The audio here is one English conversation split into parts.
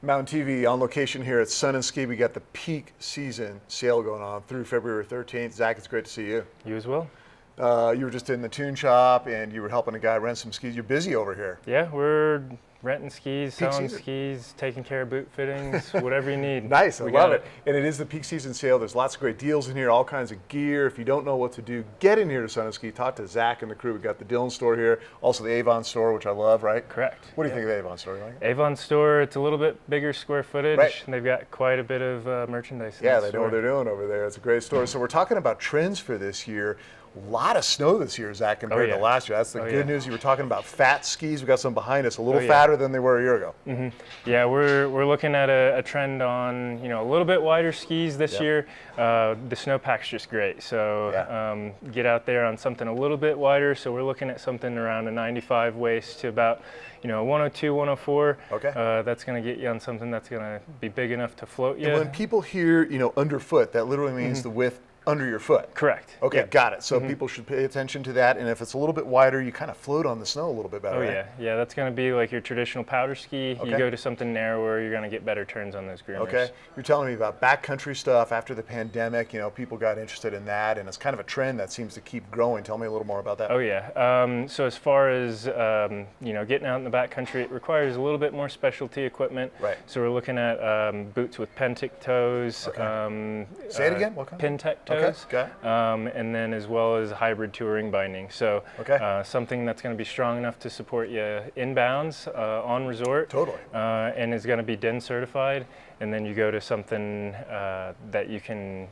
Mountain TV on location here at Sun Ski. We got the peak season sale going on through February 13th. Zach, it's great to see you. You as well. You were just in the tune shop and you were helping a guy rent some skis. You're busy over here. Yeah, we're renting skis, Peak selling season. skis, taking care of boot fittings, whatever you need. Nice, I We love got it. And it is the peak season sale. There's lots of great deals in here, all kinds of gear. If you don't know what to do, get in here to Sun Ski. Talk to Zach and the crew. We got the Dillon store here, also the Avon store, which I love, right? Correct. What do you think of the Avon store? You like it? Avon store, it's a little bit bigger square footage. Right. And they've got quite a bit of merchandise in Yeah, the they know what store. they're doing over there. It's a great store. So we're talking about trends for this year. A lot of snow this year, Zach, compared to last year. That's the good news. You were talking about fat skis. We got some behind us, a little fatter than they were a year ago. Yeah, we're looking at a trend on a little bit wider skis this year. The snowpack's just great, so get out there on something a little bit wider. So we're looking at something around a 95 waist to about 102, 104. Okay. That's going to get you on something that's going to be big enough to float you. And when people hear underfoot, that literally means the width under your foot. Correct. Okay, Yep. got it. So people should pay attention to that. And if it's a little bit wider, you kind of float on the snow a little bit better. Oh right? yeah, that's going to be like your traditional powder ski. Okay. You go to something narrower, you're going to get better turns on those groomers. Okay, you're telling me about backcountry stuff after the pandemic. People got interested in that, and it's kind of a trend that seems to keep growing. Tell me a little more about that. Oh yeah. So as far as getting out in the backcountry, it requires a little bit more specialty equipment. Right. So we're looking at boots with Pentic toes. Okay. Say it again. What kind? Pentec toes. Okay. Got it. And then as well as hybrid touring binding. So something that's going to be strong enough to support you inbounds on resort. Totally. And is going to be DIN certified. And then you go to something that you can,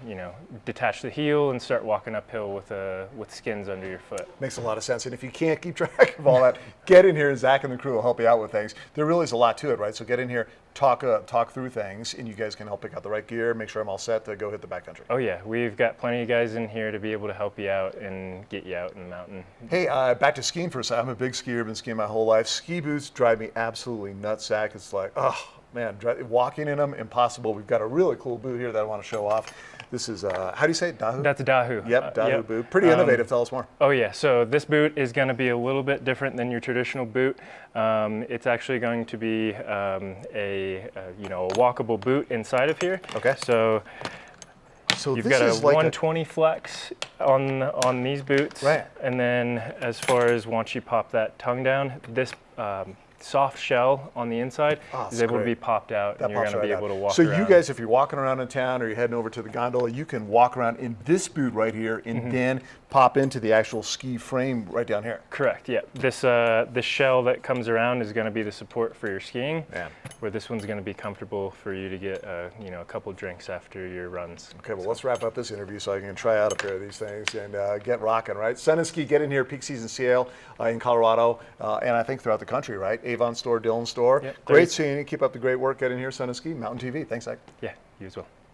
detach the heel and start walking uphill with skins under your foot. Makes a lot of sense. And if you can't keep track of all that, get in here and Zach and the crew will help you out with things. There really is a lot to it, right? So get in here, talk through things, and you guys can help pick out the right gear, make sure I'm all set to go hit the backcountry. Oh yeah, we've got plenty of guys in here to be able to help you out and get you out in the mountain. Hey, back to skiing for a second. I'm a big skier, been skiing my whole life. Ski boots drive me absolutely nuts, Zach. It's like, oh man, walking in them, impossible. We've got a really cool boot here that I want to show off. This is, how do you say it, Dahu? That's a Dahu. Yep, Dahu boot. Pretty innovative. Tell us more. Oh yeah, so this boot is going to be a little bit different than your traditional boot. It's actually going to be a walkable boot inside of here. Okay. So you've got a 120 flex on these boots. Right. And then as far as once you pop that tongue down, this soft shell on the inside is able to be popped out, and you're going to be able to walk around. So you guys, if you're walking around in town or you're heading over to the gondola, you can walk around in this boot right here and then pop into the actual ski frame right down here. Correct, yeah. This shell that comes around is going to be the support for your skiing, where this one's going to be comfortable for you to get a couple drinks after your runs. Okay, well let's wrap up this interview so I can try out a pair of these things and get rocking, right? Sun Ski, get in here, peak season sale in Colorado, and I think throughout the country, right? Avon store, Dillon store. Yep, Great seeing you. Keep up the great work. Get in here, Sun Ski, Mountain TV. Thanks, Zach. Yeah, you as well.